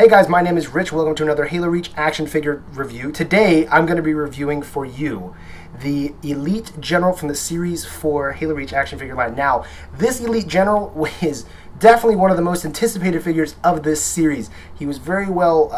Hey guys, my name is Rich. Welcome to another Halo Reach action figure review. Today, I'm going to be reviewing for you the Elite General from the Series 4 Halo Reach action figure line. Now, this Elite General is definitely one of the most anticipated figures of this series. He was very well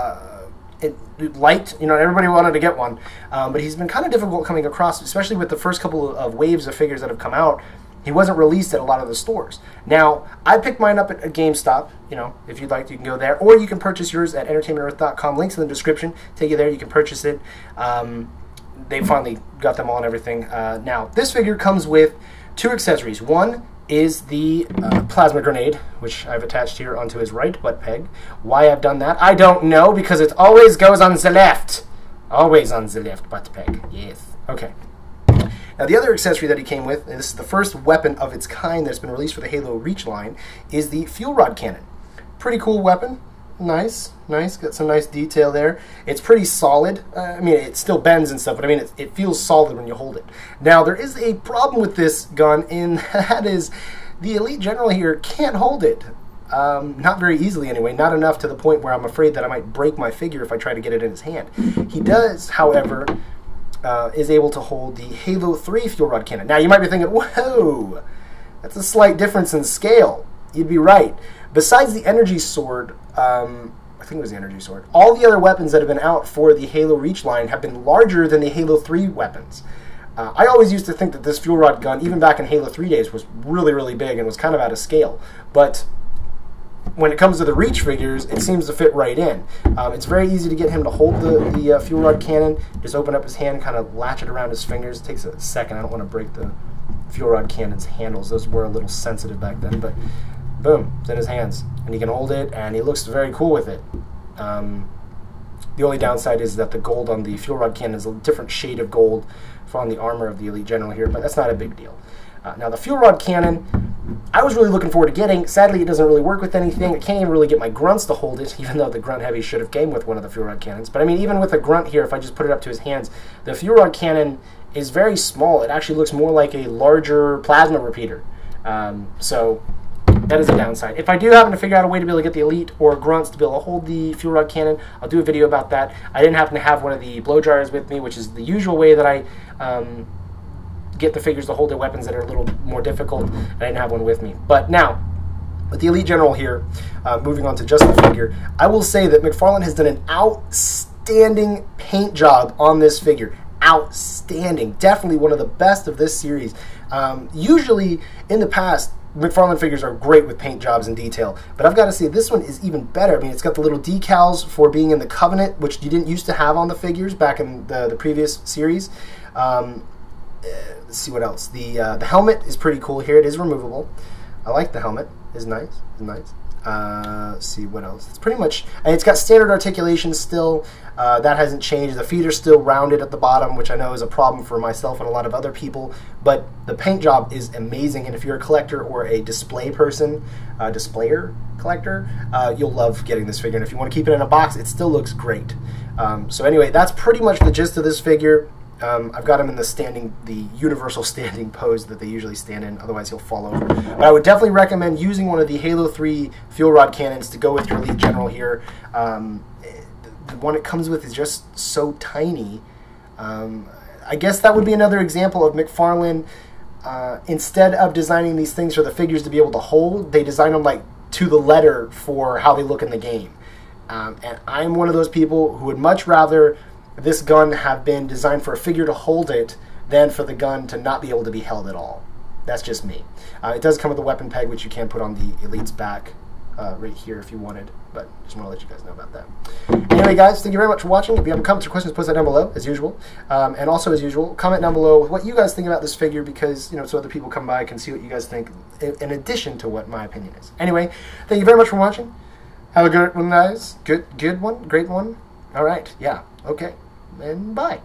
liked. You know, everybody wanted to get one, but he's been kind of difficult coming across, especially with the first couple of waves of figures that have come out. He wasn't released at a lot of the stores. Now, I picked mine up at a GameStop. You know, if you'd like, you can go there. Or you can purchase yours at entertainmentearth.com. Links in the description. Take you there. You can purchase it. They finally got them all and everything. Now, this figure comes with two accessories. One is the plasma grenade, which I've attached here onto his right butt peg. Why I've done that, I don't know, because it always goes on the left. Always on the left butt peg. Yes. Okay. Now, the other accessory that he came with, and this is the first weapon of its kind that's been released for the Halo Reach line, is the fuel rod cannon. Pretty cool weapon. Nice, nice. Got some nice detail there. It's pretty solid. I mean, it still bends and stuff, but I mean, it feels solid when you hold it. Now, there is a problem with this gun, and that is the Elite General here can't hold it. Not very easily anyway, not enough to the point where I'm afraid that I might break my figure if I try to get it in his hand. He does, however, is able to hold the Halo 3 fuel rod cannon. Now, you might be thinking, whoa, that's a slight difference in scale. You'd be right. Besides the energy sword, I think it was the energy sword, all the other weapons that have been out for the Halo Reach line have been larger than the Halo 3 weapons. I always used to think that this fuel rod gun, even back in Halo 3 days, was really, really big and was kind of out of scale. But when it comes to the Reach figures, it seems to fit right in. It's very easy to get him to hold the fuel rod cannon. Just open up his hand, kind of latch it around his fingers. It takes a second. I don't want to break the fuel rod cannon's handles. Those were a little sensitive back then, but boom, it's in his hands. And he can hold it, and he looks very cool with it. The only downside is that the gold on the fuel rod cannon is a different shade of gold from the armor of the Elite General here, but that's not a big deal. Now, the fuel rod cannon, I was really looking forward to getting. Sadly, it doesn't really work with anything. I can't even really get my grunts to hold it, even though the grunt heavy should have came with one of the fuel rod cannons. But I mean, even with a grunt here, if I just put it up to his hands, the fuel rod cannon is very small. It actually looks more like a larger plasma repeater. So that is a downside. If I do happen to figure out a way to be able to get the Elite or grunts to be able to hold the fuel rod cannon, I'll do a video about that. I didn't happen to have one of the blow jars with me, which is the usual way that I get the figures to hold their weapons that are a little more difficult. I didn't have one with me. But now, with the Elite General here, moving on to just the figure, I will say that McFarlane has done an outstanding paint job on this figure. Outstanding. Definitely one of the best of this series. Usually, in the past, McFarlane figures are great with paint jobs and detail, but I've got to say this one is even better. I mean, it's got the little decals for being in the Covenant, which you didn't used to have on the figures back in the previous series. Let's see what else. The helmet is pretty cool here. It is removable. I like the helmet. It's nice. It's nice. Let's see what else. It's pretty much, and it's got standard articulation still. That hasn't changed. The feet are still rounded at the bottom, which I know is a problem for myself and a lot of other people. But the paint job is amazing, and if you're a collector or a display person, displayer collector, you'll love getting this figure. And if you want to keep it in a box, it still looks great. So anyway, that's pretty much the gist of this figure. I've got him in the universal standing pose that they usually stand in, otherwise he'll fall over. But I would definitely recommend using one of the Halo 3 fuel rod cannons to go with your Elite General here. The one it comes with is just so tiny. I guess that would be another example of McFarlane, instead of designing these things for the figures to be able to hold, they design them like to the letter for how they look in the game. And I'm one of those people who would much rather this gun have been designed for a figure to hold it than for the gun to not be able to be held at all. That's just me. It does come with a weapon peg, which you can put on the Elite's back right here if you wanted, but just want to let you guys know about that. Anyway, guys, thank you very much for watching. If you have comments or questions, post that down below, as usual. And also, as usual, comment down below what you guys think about this figure, because, you know, so other people come by can see what you guys think in addition to what my opinion is. Anyway, thank you very much for watching. Have a good one, guys. Good one? Great one? All right, yeah, okay. And bye.